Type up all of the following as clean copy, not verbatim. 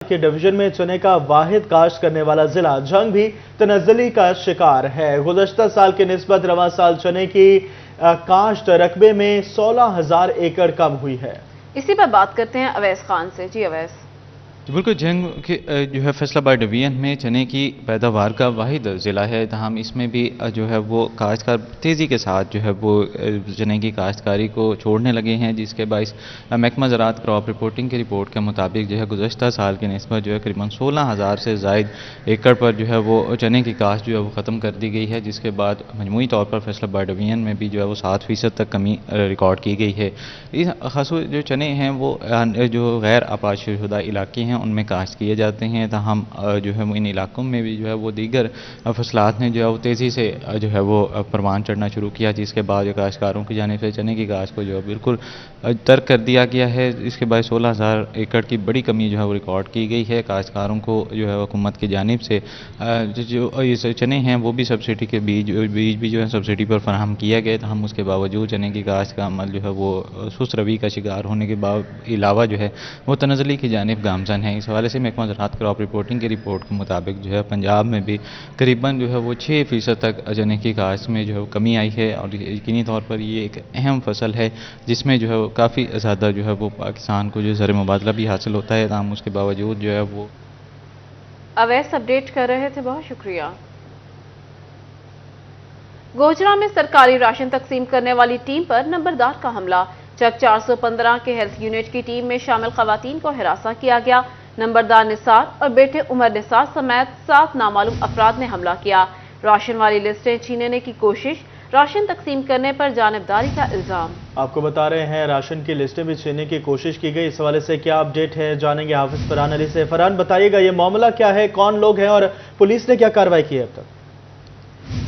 کے ڈویژن میں چنے کا واحد کاشت کرنے والا ضلع جھنگ بھی تنزلی کا شکار ہے۔ گزشتہ سال کے نسبت رواں سال چنے کی کاشت رقبے میں 16,000 ایکڑ کم ہوئی ہے۔ اسی پر بات کرتے ہیں اویس خان سے۔ جی اویس۔ بالکل جھنگ کے جو ہے فیصل آباد ڈویژن میں چنے کی پیداوار کا واحد ضلع ہے، تاہم اس میں بھی جو ہے وہ کاشتکار تیزی کے ساتھ جو ہے وہ چنے کی کاشتکاری کو چھوڑنے لگے ہیں، جس کے باعث محکمہ زراعت کراپ رپورٹنگ کی رپورٹ کے مطابق جو ہے گزشتہ سال کی نسبت جو ہے تقریباً 16,000 سے زائد ایکڑ پر جو ہے وہ چنے کی کاشت جو ہے وہ ختم کر دی گئی ہے، جس کے بعد مجموعی طور پر فیصل آباد ڈویژن میں بھی جو ہے وہ 7% تک کمی ریکارڈ کی گئی ہے۔ خاصو جو چنے ہیں وہ جو غیر آباد شدہ علاقے ہیں ان میں کاشت کیے جاتے ہیں، تاہم جو ہے ان علاقوں میں بھی جو ہے وہ دیگر فصلات نے جو ہے وہ تیزی سے جو ہے وہ پروان چڑھنا شروع کیا، جس کے بعد کاشتکاروں کی جانب سے چنے کی کاشت کو جو ہے بالکل ترک کر دیا گیا ہے۔ اس کے بعد 16,000 ایکڑ کی بڑی کمی جو ہے وہ ریکارڈ کی گئی ہے۔ کاشتکاروں کو جو ہے حکومت کی جانب سے جو چنے ہیں وہ بھی سبسڈی کے بیج بھی جو ہے سبسڈی پر فراہم کیا گیا، تاہم اس کے باوجود چنے کی کاشت کا عمل جو ہے وہ سست روی کا شکار ہونے کے علاوہ جو ہے وہ تنزلی کی جانب گامزن ہے۔ اس حوالے سے محکمہ زراعت کراپ رپورٹنگ کی رپورٹ کے مطابق جو ہے پنجاب میں بھی قریباً جو ہے وہ 6% تک چنے کی کاشت میں جو ہے کمی آئی ہے، اور یقینی طور پر یہ ایک اہم فصل ہے جس میں جو ہے کافی زیادہ جو ہے وہ پاکستان کو جو زر مبادلہ بھی حاصل ہوتا ہے، تاہم اس کے باوجود جو ہے وہ اویس اپڈیٹ کر رہے تھے، بہت شکریہ۔ گوجرا میں سرکاری راشن تقسیم کرنے والی ٹیم پر نمبردار کا حملہ۔ چک 415 کے ہیلتھ یونٹ کی ٹیم میں شامل خواتین کو ہراساں کیا گیا۔ نمبردار نثار اور بیٹے عمر نثار سمیت 7 نامعلوم افراد نے حملہ کیا۔ راشن والی لسٹیں چھیننے کی کوشش، راشن تقسیم کرنے پر جانبداری کا الزام۔ آپ کو بتا رہے ہیں راشن کی لسٹیں بھی چھیننے کی کوشش کی گئی۔ اس حوالے سے کیا اپڈیٹ ہے جانیں گے حافظ فرحان علی سے۔ فرحان بتائیے گا یہ معاملہ کیا ہے، کون لوگ ہیں اور پولیس نے کیا کارروائی کی ہے اب تک؟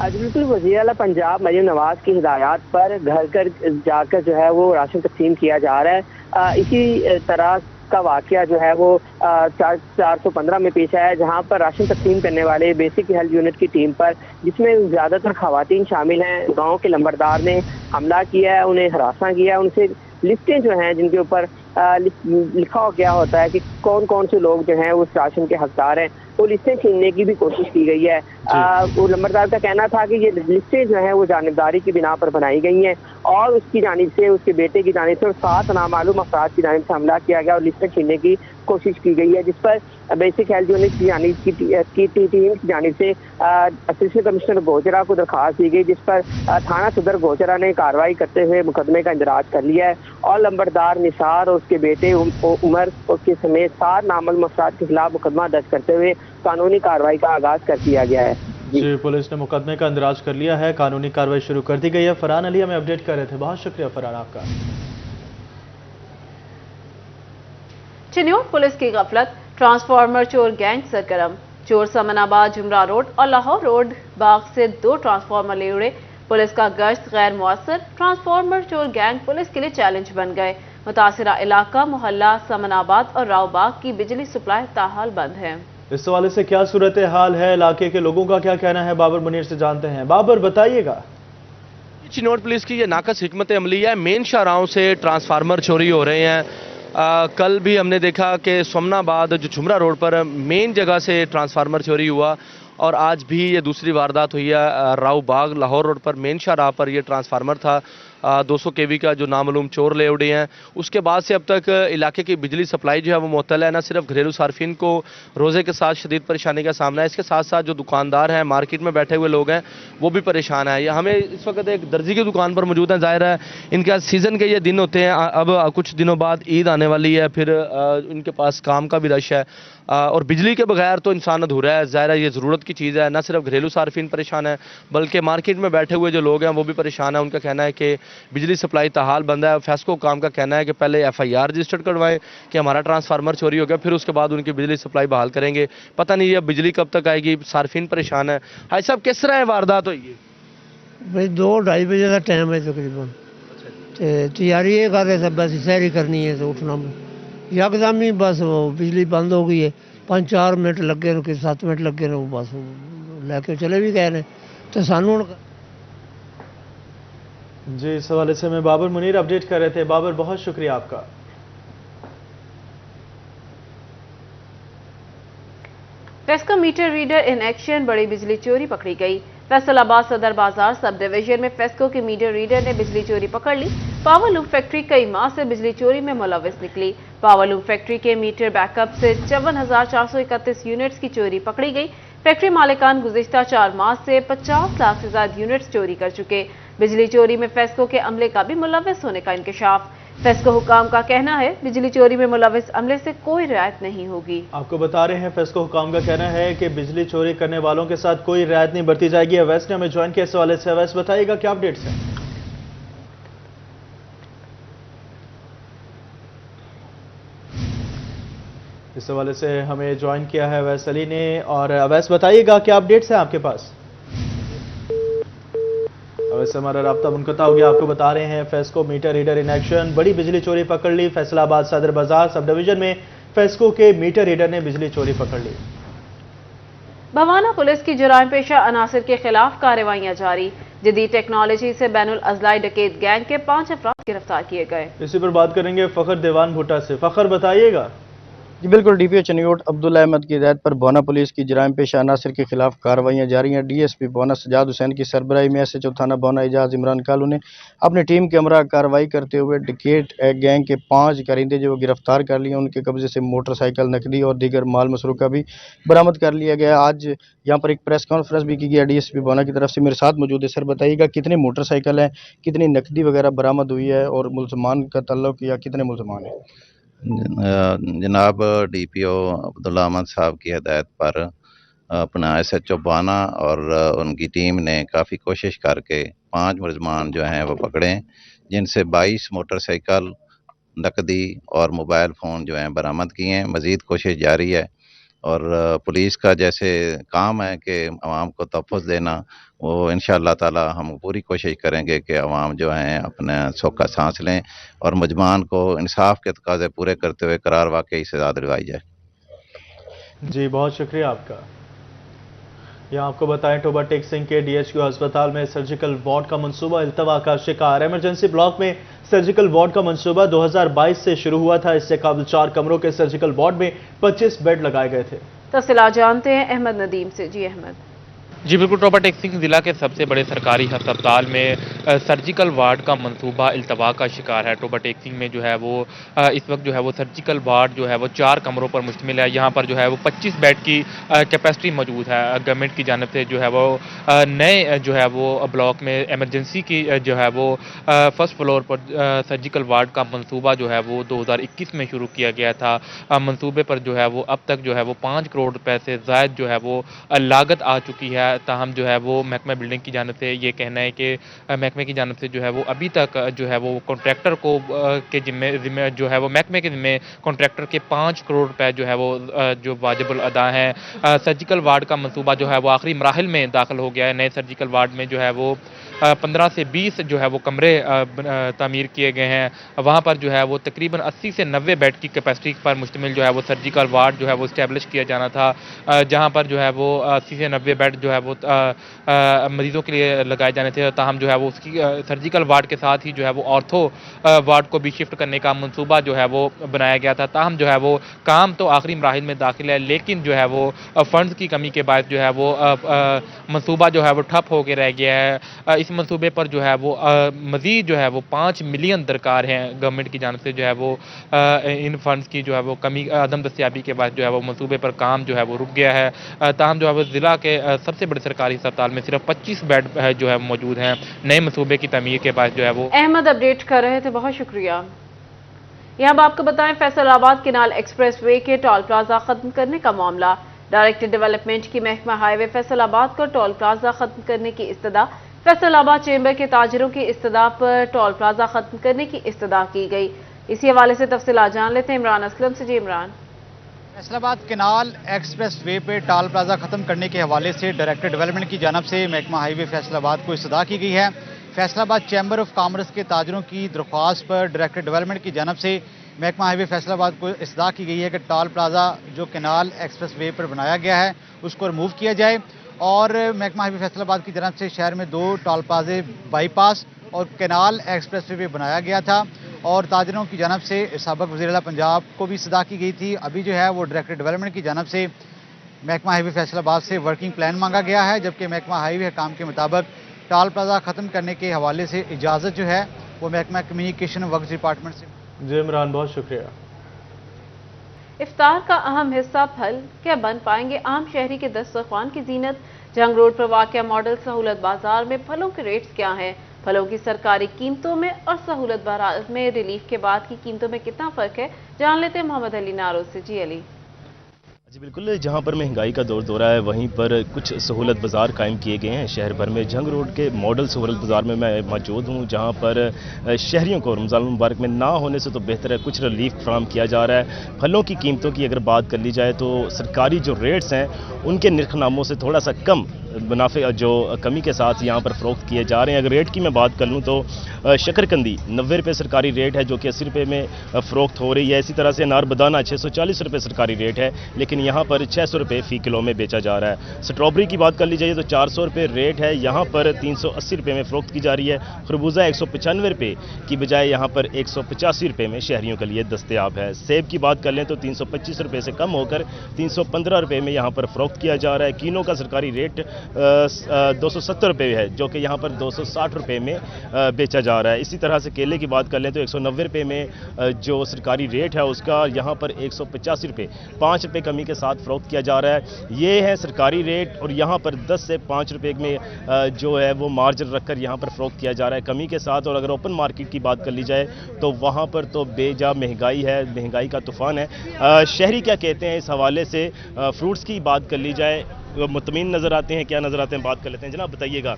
آج بالکل وزیر اعلیٰ پنجاب مریم نواز کی ہدایات پر گھر گھر جا کر جو ہے وہ راشن تقسیم کیا جا رہا ہے۔ اسی طرح کا واقعہ جو ہے وہ 415 میں پیش آیا، جہاں پر راشن تقسیم کرنے والے بیسک ہیلتھ یونٹ کی ٹیم پر، جس میں زیادہ تر خواتین شامل ہیں، گاؤں کے لمبردار نے حملہ کیا ہے، انہیں ہراساں کیا ہے، ان سے لسٹیں جو ہیں جن کے اوپر لکھا گیا ہوتا ہے کہ کون کون سے لوگ جو ہیں اس راشن کے حقدار ہیں، وہ لسٹیں چھیننے کی بھی کوشش کی گئی ہے۔ وہ لمبردار کا کہنا تھا کہ یہ لسٹیں جو ہیں وہ جانبداری کی بنا پر بنائی گئی ہیں، اور اس کی جانب سے، اس کے بیٹے کی جانب سے اور 7 نامعلوم افراد کی جانب سے حملہ کیا گیا اور لسٹیں چھیننے کی کوشش کی گئی ہے، جس پر بیسک ہیلتھ یونٹ کی جانب کی ٹیم کی جانب سے اسسٹنٹ کمشنر گوجرا کو درخواست دی گئی، جس پر تھانہ صدر گوجرا نے کارروائی کرتے ہوئے مقدمے کا اندراج کر لیا ہے، اور لمبردار نثار اور اس کے بیٹے عمر کے سمیت 7 نامعلوم افراد کے خلاف مقدمہ درج کرتے ہوئے قانونی کارروائی کا آغاز کر دیا گیا ہے۔ جی، پولیس نے مقدمے کا اندراج کر لیا ہے، قانونی کارروائی شروع کر دی گئی ہے۔ فرحان علی ہمیں اپڈیٹ کر رہے تھے، بہت شکریہ فرحان آپ کا۔ چنیوٹ پولیس کی غفلت، ٹرانسفارمر چور گینگ سرگرم۔ چور سمن آباد جمرہ روڈ اور لاہور روڈ باغ سے 2 ٹرانسفارمر لے اڑے۔ پولیس کا گشت غیر مؤثر، ٹرانسفارمر چور گینگ پولیس کے لیے چیلنج بن گئے۔ متاثرہ علاقہ محلہ سمن آباد اور راؤ باغ کی بجلی سپلائی تاحال بند ہے۔ اس حوالے سے کیا صورتحال ہے، علاقے کے لوگوں کا کیا کہنا ہے، بابر منیر سے جانتے ہیں۔ بابر بتائیے گا۔ چنیوٹ پولیس کی یہ ناقص حکمت عملی ہے، مین شاہراہوں سے ٹرانسفارمر چوری ہو رہے ہیں۔ کل بھی ہم نے دیکھا کہ سمن آباد جو جمرہ روڈ پر مین جگہ سے ٹرانسفارمر چوری ہوا، اور آج بھی یہ دوسری واردات ہوئی ہے راؤ باغ لاہور روڈ پر مین شاہراہ پر۔ یہ ٹرانسفارمر تھا 200 kV کا جو نامعلوم چور لے اڑے ہیں۔ اس کے بعد سے اب تک علاقے کی بجلی سپلائی جو ہے وہ معطل ہے، نہ صرف گھریلو صارفین کو روزے کے ساتھ شدید پریشانی کا سامنا ہے، اس کے ساتھ ساتھ جو دکاندار ہیں، مارکیٹ میں بیٹھے ہوئے لوگ ہیں، وہ بھی پریشان ہیں۔ ہمیں اس وقت ایک درزی کی دکان پر موجود ہیں، ظاہر ہے ان کا سیزن کے یہ دن ہوتے ہیں، اب کچھ دنوں بعد عید آنے والی ہے، پھر ان کے پاس کام کا بھی رش ہے، اور بجلی کے بغیر تو انسان ادھورا ہے۔ ظاہر ہے یہ ضرورت کی چیز ہے، نہ صرف گھریلو صارفین پریشان ہیں بلکہ مارکیٹ میں بیٹھے ہوئے جو لوگ ہیں وہ بھی پریشان ہیں۔ ان کا کہنا ہے کہ بجلی سپلائی تاحال بند ہے۔ فیسکو کام کا کہنا ہے کہ پہلے FIR رجسٹرڈ کروائیں کہ ہمارا ٹرانسفارمر چوری ہو گیا، پھر اس کے بعد ان کی بجلی سپلائی بحال کریں گے۔ پتہ نہیں یہ بجلی کب تک آئے گی، صارفین پریشان ہیں۔ حاج صاحب کس طرح واردات ہوئی ہے؟ بھائی 2-2:30 بجے کا ٹائم ہے تقریباً، تیاری یہ کر رہے تھے، بس سحری کرنی ہے تو اٹھنا میں یکدم ہی بس وہ بجلی بند ہو گئی ہے۔ 5-4 منٹ لگے رہے، 7 منٹ لگے رہے، بس لے کے چلے بھی گئے ہیں تو سانوں۔ جی، اس حوالے سے میں بابر منیر اپڈیٹ کر رہے تھے۔ بابر بہت شکریہ آپ کا۔ FESCO meter reader in action, बड़ी बिजली चोरी पकड़ी गई। फैसलाबाद सदर बाजार सब डिवीजन में फेस्को के मीटर रीडर ने बिजली चोरी पकड़ ली। पावर लूम फैक्ट्री कई माह से बिजली चोरी में मुलविस निकली। पावर लूम फैक्ट्री के मीटर बैकअप से 54,431 यूनिट्स की चोरी पकड़ी गई। फैक्ट्री मालिकान गुज़िश्ता 4 माह से 50 लाख से ज्यादा यूनिट्स चोरी कर चुके। बिजली चोरी में फेस्को के अमले का भी मुलविस होने का इंकशाफ। फेस्को हुकाम का कहना है बिजली चोरी में मुलविस अमले से कोई रियायत नहीं होगी। आपको बता रहे हैं फेस्को हुकाम का कहना है कि बिजली चोरी करने वालों के साथ कोई रियायत नहीं बरती जाएगी। अवैस ने हमें ज्वाइन किया, इस हवाले से अवैस बताइएगा क्या अपडेट्स हैं। इस हवाले से हमें ज्वाइन किया है अवैस अली ने, और अवैस बताइएगा क्या अपडेट्स हैं आपके पास। अवैस से हमारा राब्ता मुनक़ता हो गया। आपको बता रहे हैं FESCO meter reader in action, बड़ी बिजली चोरी पकड़ ली। फैसलाबाद सदर बाजार सब डिवीजन में फेस्को के मीटर रीडर ने बिजली चोरी पकड़ ली। भवाना पुलिस की जुराइम पेशा अनासिर के खिलाफ कार्रवाइयां जारी। जदीद टेक्नोलॉजी से बैनुल अजलाई डकैत गैंग के 5 अफराद गिरफ्तार किए गए। इसी पर बात करेंगे फखर देवान भुट्टा से। फखर बताइएगा। जी बिल्कुल, डीपीओ चनियोट अब्दुल अहमद की हिदायत पर भवाना पुलिस की जराइम पेशा अनासिर के खिलाफ कार्रवाइयां जारी हैं। डीएसपी भवाना सजाद हुसैन की सरबराही में एसएचओ थाना भवाना एजाज इमरान कालू ने अपनी टीम के हमरा कार्रवाई करते हुए डकैत गैंग के 5 कारिंदे जो गिरफ्तार कर लिए। उनके कब्जे से मोटरसाइकिल, नकदी और दीगर माल मसरूका भी बरामद कर लिया गया। आज यहाँ पर एक प्रेस कॉन्फ्रेंस भी की गई डीएसपी भवाना की तरफ से। मेरे साथ मौजूद है, सर बताइएगा कितने मोटरसाइकिल हैं, कितनी नकदी वगैरह बरामद हुई है और मुलजमान का तल्लुक या कितने मुलजमान हैं। जनाब डीपीओ अब्दुल अहमद साहब की हदायत पर अपना एसएचओ भवाना और उनकी टीम ने काफ़ी कोशिश करके 5 मुलजमान जो हैं वो पकड़े, जिनसे 22 मोटरसाइकिल, नकदी और मोबाइल फ़ोन जो हैं बरामद किए हैं। मज़ीद कोशिश जारी है और पुलिस का जैसे काम है कि आवाम को तहफ़्फ़ुज़ देना, वो इंशाअल्लाह ताला हम पूरी कोशिश करेंगे कि आवाम जो हैं अपने सोखा सांस लें और मुजमान को इंसाफ के तकाज़े पूरे करते हुए करार वाक़ई सज़ा दिलवाई जाए। जी बहुत शुक्रिया आपका। यहाँ आपको बताएं टोबा टेक सिंह के डीएचक्यू अस्पताल में सर्जिकल वार्ड का मंसूबा इल्तवा का शिकार। इमरजेंसी ब्लॉक में सर्जिकल वार्ड का मंसूबा 2022 से शुरू हुआ था। इससे कबल 4 कमरों के सर्जिकल वार्ड में 25 बेड लगाए गए थे। तफसीलात जानते हैं अहमद नदीम से। जी अहमद। जी बिल्कुल, टोबा टेक सिंह जिला के सबसे बड़े सरकारी अस्पताल में सर्जिकल वार्ड का मंसूबा इल्तवा का शिकार है। टोबा टेक सिंह में जो है वो इस वक्त जो है वो सर्जिकल वार्ड जो है वो 4 कमरों पर मुश्तमिल है। यहाँ पर जो है वो 25 बेड की कैपेसिटी मौजूद है। गवर्नमेंट की जानिब से जो है वो नए जो है वो ब्लॉक में इमरजेंसी की जो है वो फर्स्ट फ्लोर पर सर्जिकल वार्ड का मंसूबा जो है वो 2021 में शुरू किया गया था। मंसूबे पर जो है वो अब तक जो है वो 5 करोड़ रुपए से ज़ायद जो है वो लागत आ चुकी है। ताहम जो है वो महकमा बिल्डिंग की जानिब से ये कहना है कि महकमे की जानिब से जो है वो अभी तक जो है वो कॉन्ट्रैक्टर को के जिम्मे जो है वो महकमे के जिम्मे कॉन्ट्रैक्टर के 5 करोड़ रुपए जो है वो जो वाजिबुल अदा हैं। सर्जिकल वार्ड का मंसूबा जो है वो आखिरी मराहिल में दाखिल हो गया है। नए सर्जिकल वार्ड में जो है वो 15 से 20 जो है वो कमरे तामीर किए गए हैं। वहाँ पर जो है वो तकरीबन 80 से 90 बेड की कैपेसिटी पर मुश्तमिल जो है वो सर्जिकल वार्ड जो है वो इस्टेब्लिश किया जाना था, जहाँ पर जो है वो 80 से 90 बेड जो है वो मरीजों के लिए लगाए जाने थे। ताहम जो है वो उसकी सर्जिकल वार्ड के साथ ही जो है वो ऑर्थो वार्ड को भी शिफ्ट करने का मंसूबा जो है वो बनाया गया था। ताहम जो है वो काम तो आखिरी मराहिल में दाखिल है, लेकिन जो है वो फंड्स की कमी के बाद जो है वो मंसूबा जो है वो ठप होकर रह गया है। इस मंसूबे पर जो है वो मजीद जो है वो 5 मिलियन दरकार हैं गवर्नमेंट की जानिब से। जो है वो इन फंड्स की जो है वो कमी, अदम दस्तियाबी के बाद जो है वो मंसूबे पर काम जो है वो रुक गया है। ताहम जो है वो ज़िला के सबसे बड़े सरकारी अस्पताल में सिर्फ 25 बेड जो है मौजूद हैं। नए मंसूबे की तमीर के बाद जो है वो अहमद अपडेट कर रहे थे, बहुत शुक्रिया। यहाँ अब आपको बताएं फैसलाबाद केनाल एक्सप्रेस वे के टोल प्लाजा खत्म करने का मामला। डायरेक्टर डेवलपमेंट की महकमा हाईवे फैसलाबाद को टोल प्लाजा खत्म करने की इस्तदा। फैसलाबाद चेंबर के ताजिरों की इस्तदा पर टोल प्लाजा खत्म करने की इस्तदा की गई। इसी हवाले से तफसीलात जान लेते हैं इमरान असलम से। जी Imran. Faisalabad canal expressway पे टोल प्लाजा खत्म करने के हवाले से डायरेक्टर डेवलपमेंट की जानब से महकमा हाईवे फैसलाबाद को इस्तदा की गई है। फैसलाबाद चैम्बर ऑफ कॉमर्स के ताजिरों की दरख्वास्त पर डायरेक्टर डेवलपमेंट की जानब से महकमा हाईवे फैसलाबाद को इस्तदा की गई है कि टोल प्लाजा जो केनाल एक्सप्रेस वे पर बनाया गया है उसको रिमूव किया जाए। और महकमा हाईवे फैसलाबाद की जानब से शहर में 2 टोल प्लाजे बाईपास और केनाल एक्सप्रेस वे बनाया गया था और ताजिरों की जानब से साबिक़ वज़ीर आला पंजाब को भी इस्तदा की गई थी। अभी जो है वो डायरेक्टर डेवलपमेंट की जानब से महकमा हाईवे फैसलाबाद से वर्किंग प्लान मांगा गया है, जबकि महकमा हाईवे काम के मुताबिक टॉल प्लाजा ख़त्म करने के हवाले से इजाज़त जो है वो महकमा कम्युनिकेशन वक्फ डिपार्टमेंट से। जी इमरान, बहुत शुक्रिया। इफ्तार का अहम हिस्सा फल क्या बन पाएंगे आम शहरी के दस्तरखान की जीनत? जंग रोड पर वाक़या मॉडल सहूलत बाजार में फलों के रेट्स क्या हैं? फलों की सरकारी कीमतों में और सहूलत बाजार में रिलीफ के बाद की कीमतों में कितना फ़र्क है, जान लेते हैं मोहम्मद अली नारोज से। जी अली। जी बिल्कुल, जहां पर महंगाई का दौर दौरा है वहीं पर कुछ सहूलत बाज़ार कायम किए गए हैं शहर भर में। जंग रोड के मॉडल सहूलत बाज़ार में मैं मौजूद हूं, जहां पर शहरियों को रमज़ान मुबारक में ना होने से तो बेहतर है कुछ रिलीफ फराहम किया जा रहा है। फलों की कीमतों की अगर बात कर ली जाए तो सरकारी जो रेट्स हैं उनके निर्खनामों से थोड़ा सा कम मुनाफे जो कमी के साथ यहाँ पर फ़रोख्त किए जा रहे हैं। अगर रेट की मैं बात कर लूँ तो शकरकंदी 90 रुपये सरकारी रेट है जो कि 80 रुपये में फ़रोख्त हो रही है। इसी तरह से अनार बदाना 640 रुपये सरकारी रेट है, लेकिन यहाँ पर 600 रुपये फ़ी किलो में बेचा जा रहा है। स्ट्रॉबेरी की बात कर ली जाए तो 400 रुपये रेट है, यहाँ पर 380 रुपये में फ़रोख्त की जा रही है। खरबूजा 195 रुपये की बजाय यहाँ पर 185 रुपये में शहरियों के लिए दस्तयाब है। सेब की बात कर लें तो 325 रुपये से कम होकर 315 रुपये में यहाँ पर फ़रोख्त किया जा रहा है। कीनों का सरकारी रेट 270 रुपये है जो कि यहाँ पर 260 रुपये में बेचा जा रहा है। इसी तरह से केले की बात कर लें तो 190 रुपये में जो सरकारी रेट है उसका यहाँ पर 185 रुपये 5 रुपये कमी के साथ फ़रोख्त किया जा रहा है। ये है सरकारी रेट और यहाँ पर 10 से 5 रुपये में जो है वो मार्जिन रखकर यहाँ पर फ़रोख्त किया जा रहा है कमी के साथ। और अगर ओपन मार्केट की बात कर ली जाए तो वहाँ पर तो बेजा महंगाई है, महंगाई का तूफ़ान है। शहरी क्या कहते हैं इस हवाले से? फ्रूट्स की बात कर ली जाए मुतमईन नज़र आते हैं, क्या नज़र आते हैं, बात कर लेते हैं। जनाब बताइएगा,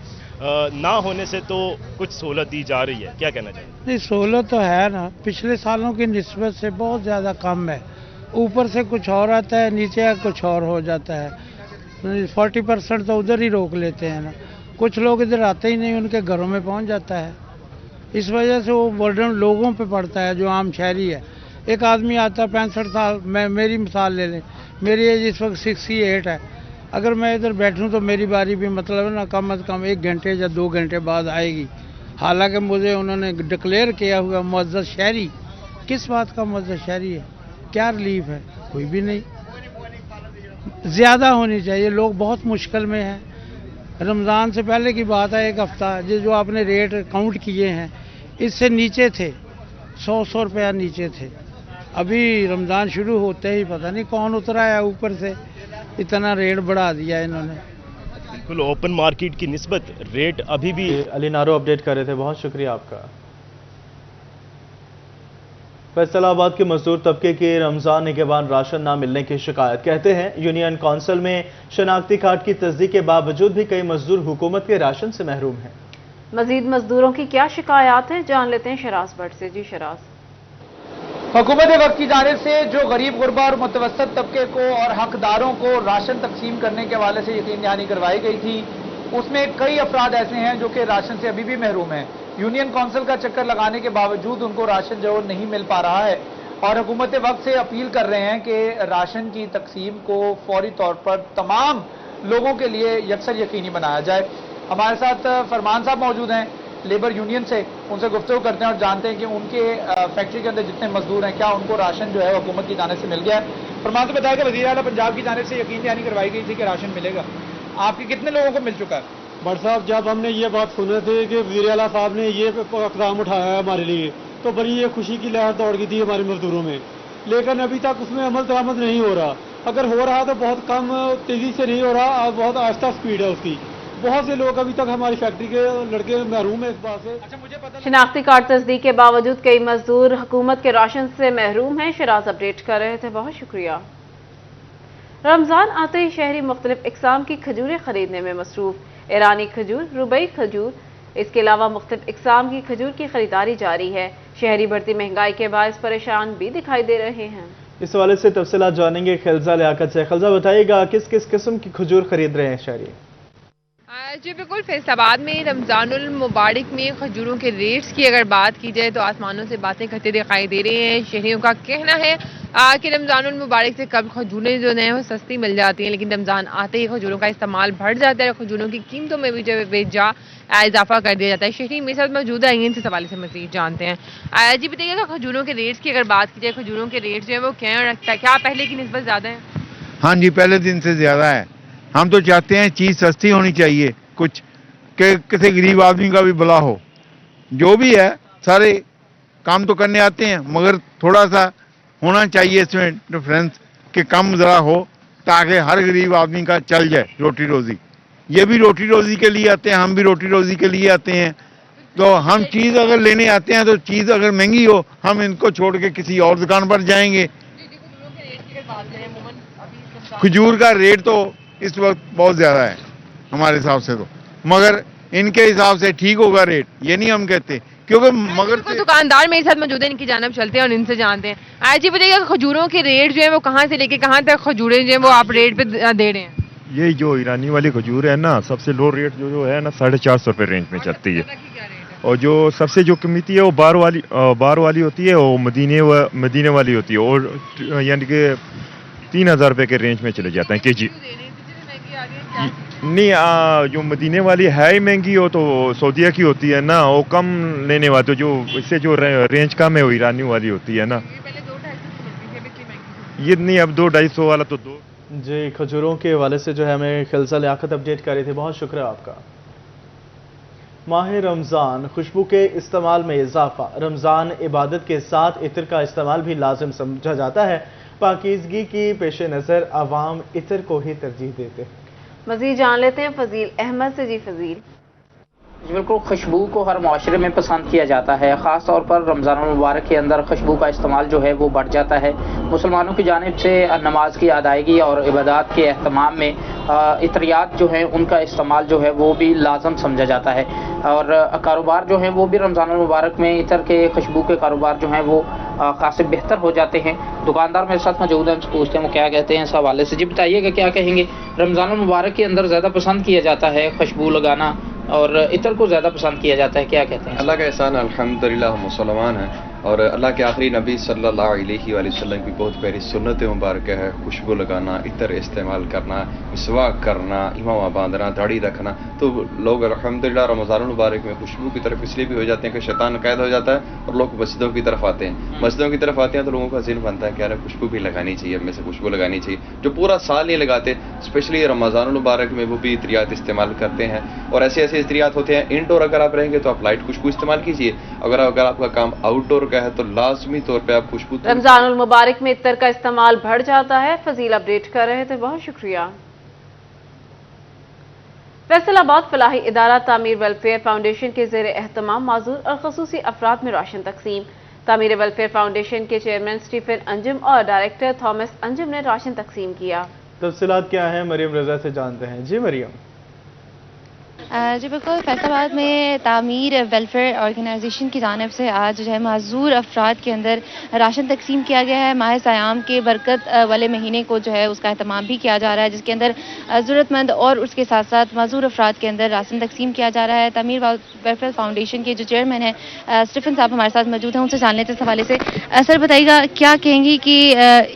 ना होने से तो कुछ सहूलत दी जा रही है, क्या कहना चाहिए? नहीं, सहूलत तो है ना, पिछले सालों की निस्बत से बहुत ज़्यादा कम है। ऊपर से कुछ और आता है, नीचे कुछ और हो जाता है। 40% तो उधर ही रोक लेते हैं ना, कुछ लोग इधर आते ही नहीं, उनके घरों में पहुंच जाता है। इस वजह से वो बर्डन लोगों पे पड़ता है जो आम शहरी है। एक आदमी आता है 65 साल, मैं मेरी मिसाल ले लें, मेरी एज इस वक्त 68 है। अगर मैं इधर बैठूं तो मेरी बारी भी मतलब ना कम से कम 1 घंटे या 2 घंटे बाद आएगी। हालांकि मुझे उन्होंने डिक्लेयर किया हुआ मुअज़्ज़ज़ शहरी। किस बात का मुअज़्ज़ज़ शहरी है? क्या रिलीफ है? कोई भी नहीं। ज़्यादा होनी चाहिए, लोग बहुत मुश्किल में हैं। रमज़ान से पहले की बात है, एक हफ़्ता जो आपने रेट काउंट किए हैं इससे नीचे थे, 100 रुपया नीचे थे। अभी रमज़ान शुरू होते ही पता नहीं कौन उतरा है ऊपर से, इतना रेट बढ़ा दिया इन्होंने। बिल्कुल, ओपन मार्केट की निस्बत रेट अभी भी। अली नारो अपडेट कर रहे थे, बहुत शुक्रिया आपका। फैसलाबाद के मजदूर तबके की रमजान के बाद राशन ना मिलने की शिकायत। कहते हैं यूनियन काउंसिल में शनाख्ती कार्ड की तस्दीक के बावजूद भी कई मजदूर हुकूमत के राशन से महरूम हैं। मजीद मजदूरों की क्या शिकायत है, जान लेते हैं शराज भट्ट से। जी शराज। हुकूमत वक्त की जानिब से जो गरीब गुरबा और मुतवस्सत तबके को और हकदारों को राशन तकसीम करने के हवाले से यकीन दहानी करवाई गई थी, उसमें कई अफराद ऐसे हैं जो कि राशन से अभी भी महरूम हैं। यूनियन काउंसिल का चक्कर लगाने के बावजूद उनको राशन जो नहीं मिल पा रहा है और हुकूमत वक्त से अपील कर रहे हैं कि राशन की तकसीम को फौरी तौर पर तमाम लोगों के लिए यकसर यकीनी बनाया जाए। हमारे साथ फरमान साहब मौजूद हैं लेबर यूनियन से, उनसे गुफ्तगू करते हैं और जानते हैं कि उनके फैक्ट्री के अंदर जितने मजदूर हैं क्या उनको राशन जो है हुकूमत की जानिब से मिल गया है। फरमान से बताया कि वज़ीर आला पंजाब की जानिब से यकीन दहानी करवाई गई थी कि राशन मिलेगा, आपके कितने लोगों को मिल चुका है? भट्ट साहब, जब हमने ये बात सुने थे कि वज़ीर आला साहब ने ये इक़दाम उठाया है हमारे लिए, तो बड़ी ये खुशी की लहर दौड़ गई थी हमारे मजदूरों में, लेकिन अभी तक उसमें अमल दरामद नहीं हो रहा। अगर हो रहा तो बहुत कम तेज़ी से नहीं हो रहा, बहुत आहिस्ता स्पीड है उसकी। बहुत से लोग अभी तक हमारी फैक्ट्री के लड़के महरूम है इस बात से। अच्छा, मुझे पता शनाख्ती कार्ड तस्दीक के बावजूद कई मजदूर हुकूमत के राशन से महरूम हैं। शराज अपडेट कर रहे थे, बहुत शुक्रिया। रमजान आते ही शहरी मुख्तलिफ इकसाम की खजूरें खरीदने में मसरूफ। ईरानी खजूर, रुबई खजूर, इसके अलावा मुख्तलिफ इकसाम की खजूर की खरीदारी जारी है। शहरी बढ़ती महंगाई के बायस परेशान भी दिखाई दे रहे हैं। इस हवाले से तफसीलात जानेंगे खिलजा लियाकत से। खिलजा, बताइएगा किस किस किस्म की खजूर खरीद रहे हैं शहरी? जी बिल्कुल, फैसलाबाद में रमज़ानुल मुबारक में खजूरों के रेट्स की अगर बात की जाए तो आसमानों से बातें करते दिखाई दे रहे हैं। शहरियों का कहना है कि रमज़ानुल मुबारक से कब खजूरें जो हैं वो सस्ती मिल जाती हैं, लेकिन रमज़ान आते ही खजूरों का इस्तेमाल बढ़ जाता है, खजूरों की कीमतों में भी जो बेजा इजाफा कर दिया जाता है। शहरी मेरे साथ मौजूद है, इनसे सवाल से मज़ीद जानते हैं। जी बताइएगा, खजूरों के रेट्स की अगर बात की जाए, खजूरों के रेट जो है वो क्या रखता है, क्या पहले की निस्बत ज़्यादा है? हाँ जी, पहले दिन से ज़्यादा है। हम तो चाहते हैं चीज़ सस्ती होनी चाहिए, कुछ कि किसी गरीब आदमी का भी भला हो। जो भी है सारे काम तो करने आते हैं, मगर थोड़ा सा होना चाहिए इसमें डिफरेंस कि कम ज़रा हो, ताकि हर गरीब आदमी का चल जाए रोटी रोज़ी। ये भी रोटी रोज़ी के लिए आते हैं, हम भी रोटी रोज़ी के लिए आते हैं। तो हम चीज़ अगर लेने आते हैं तो चीज़ अगर महंगी हो, हम इनको छोड़ के किसी और दुकान पर जाएंगे। खजूर का रेट तो इस वक्त बहुत ज़्यादा है हमारे हिसाब से, तो मगर इनके हिसाब से ठीक होगा रेट, ये नहीं हम कहते, क्योंकि मगर कोई दुकानदार मेरे साथ मौजूद है, इनकी जानब चलते हैं और इनसे जानते हैं। आज जी बताइएगा, खजूरों के रेट जो है वो कहाँ से लेके कहाँ तक खजूरें जो है वो आप रेट पे दे रहे हैं? ये जो ईरानी वाली खजूर है ना, सबसे लो रेट जो है ना 450 रुपये रेंज में चलती है। और जो सबसे जो कीमती है वो बार वाली होती है, वो मदीने वाली होती है, और यानी कि 3000 रुपये के रेंज में चले जाते हैं केजी। नहीं, जो मदीने वाली है ही महंगी, हो तो सऊदीया की होती है ना, वो कम लेने वाले, जो इससे जो रेंज कम है वो ईरानी वाली होती है ना। ये नहीं, अब 200-250 वाला तो दो। जी, खजूरों के हवाले से जो है हमें खिलसा लियाकत अपडेट कर रही थी, बहुत शुक्रिया आपका। माह रमज़ान, खुशबू के इस्तेमाल में इजाफा। रमज़ान इबादत के साथ इत्र का इस्तेमाल भी लाजिम समझा जाता है। पाकीज़गी की पेश नज़र आवाम इत्र को ही तरजीह देते हैं। मज़ीद जान लेते हैं फजील अहमद से। जी फजील। बिल्कुल, खुशबू को हर माशरे में पसंद किया जाता है। ख़ास तौर पर रमज़ान मुबारक के अंदर खुशबू का इस्तेमाल जो है वो बढ़ जाता है। मुसलमानों की जानिब से नमाज की अदायगी और इबादत के अहतमाम में इत्रियात जो है उनका इस्तेमाल जो है वो भी लाजम समझा जाता है। और कारोबार जो है वो भी रमज़ान मुबारक में इत्र के खुशबू के कारोबार जो हैं वो खासे बेहतर हो जाते हैं। दुकानदार मेरे साथ मौजूद हैं, पूछते हैं वो क्या कहते हैं इस हवाले से। जी बताइएगा, क्या कहेंगे, रमज़ान मुबारक के अंदर ज़्यादा पसंद किया जाता है खुशबू लगाना और इत्र को ज़्यादा पसंद किया जाता है, क्या कहते हैं? अल्लाह का एहसान, अल्हम्दुलिल्लाह हम मुसलमान हैं और अल्लाह के आखिरी नबी सल्लल्लाहु अलैहि वसल्लम की बहुत प्यारी सुन्नत मुबारक है खुशबू लगाना, इत्र इस्तेमाल करना, मिसवाक करना, इमामा बांधना, दाढ़ी रखना। तो लोग अल्हम्दुलिल्लाह रमज़ान मुबारक में खुशबू की तरफ इसलिए भी हो जाते हैं कि शैतान कैद हो जाता है और लोग मस्जिदों की तरफ आते हैं। मस्जिदों की तरफ आते हैं तो लोगों का ज़हन बनता है कि यार खुशबू भी लगानी चाहिए, हमें से खुशबू लगानी चाहिए। जो पूरा साल नहीं लगाते, स्पेशली रमज़ान मुबारक में वो भी इत्रियात इस्तेमाल करते हैं। और ऐसे ऐसे इत्रियात होते हैं, इनडोर अगर आप रहेंगे तो आप लाइट खुशबू इस्तेमाल कीजिए, अगर आपका काम आउटडोर का है तो लाजमी तौर पे आप खुशबू। रमजानुल मुबारक में इत्र का इस्तेमाल बढ़ जाता है। फजील अपडेट कर रहे थे, बहुत शुक्रिया। फैसलाबाद फलाही इदारा तामीर वेलफेयर फाउंडेशन के ज़ेर एहतमाम माजूर और खसूसी अफराद में राशन तकसीम। तामीर वेलफेयर फाउंडेशन के चेयरमैन स्टीफन अंजुम और डायरेक्टर थॉमस अंजुम ने राशन तकसीम किया। तफसीलात क्या है, मरियम रजा से जानते हैं। जी मरियम। जी बिल्कुल, फैसलाबाद में तामीर वेलफेयर ऑर्गेनाइजेशन की जानिब से आज जो है माजूर अफराद के अंदर राशन तकसीम किया गया है। माह सयाम के बरकत वाले महीने को जो है उसका अहतमाम भी किया जा रहा है, जिसके अंदर ज़रूरतमंद और उसके साथ साथ माजूर अफराद के अंदर राशन तकसीम किया जा रहा है। तामीर वेलफेयर फाउंडेशन के जो चेयरमैन हैं स्टीफन साहब हमारे साथ मौजूद हैं, उनसे जान लेते हैं इस हवाले से। सर बताइएगा, क्या कहेंगी कि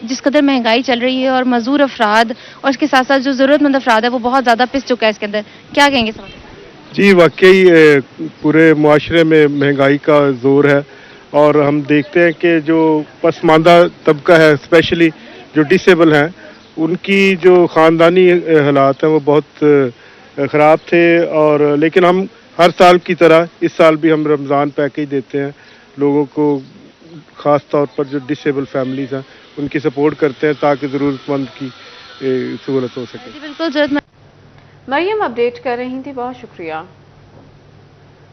जिस कदर महंगाई चल रही है और मजूर अफराद और उसके साथ साथ जो ज़रूरतमंद अफराद है वो बहुत ज़्यादा पिस चुका है, इसके अंदर क्या कहेंगे सर? जी वाकई पूरे मुआशरे में महंगाई का जोर है और हम देखते हैं कि जो पसमानदा तबका है, स्पेशली जो डिसेबल हैं, उनकी जो ख़ानदानी हालात हैं वो बहुत ख़राब थे। और लेकिन हम हर साल की तरह इस साल भी हम रमज़ान पैकेज देते हैं लोगों को, ख़ास तौर पर जो डिसेबल फैमिलीज़ हैं उनकी सपोर्ट करते हैं ताकि ज़रूरतमंद की सहूलत हो सके। बिल्कुल, मरियम अपडेट कर रही थी, बहुत शुक्रिया।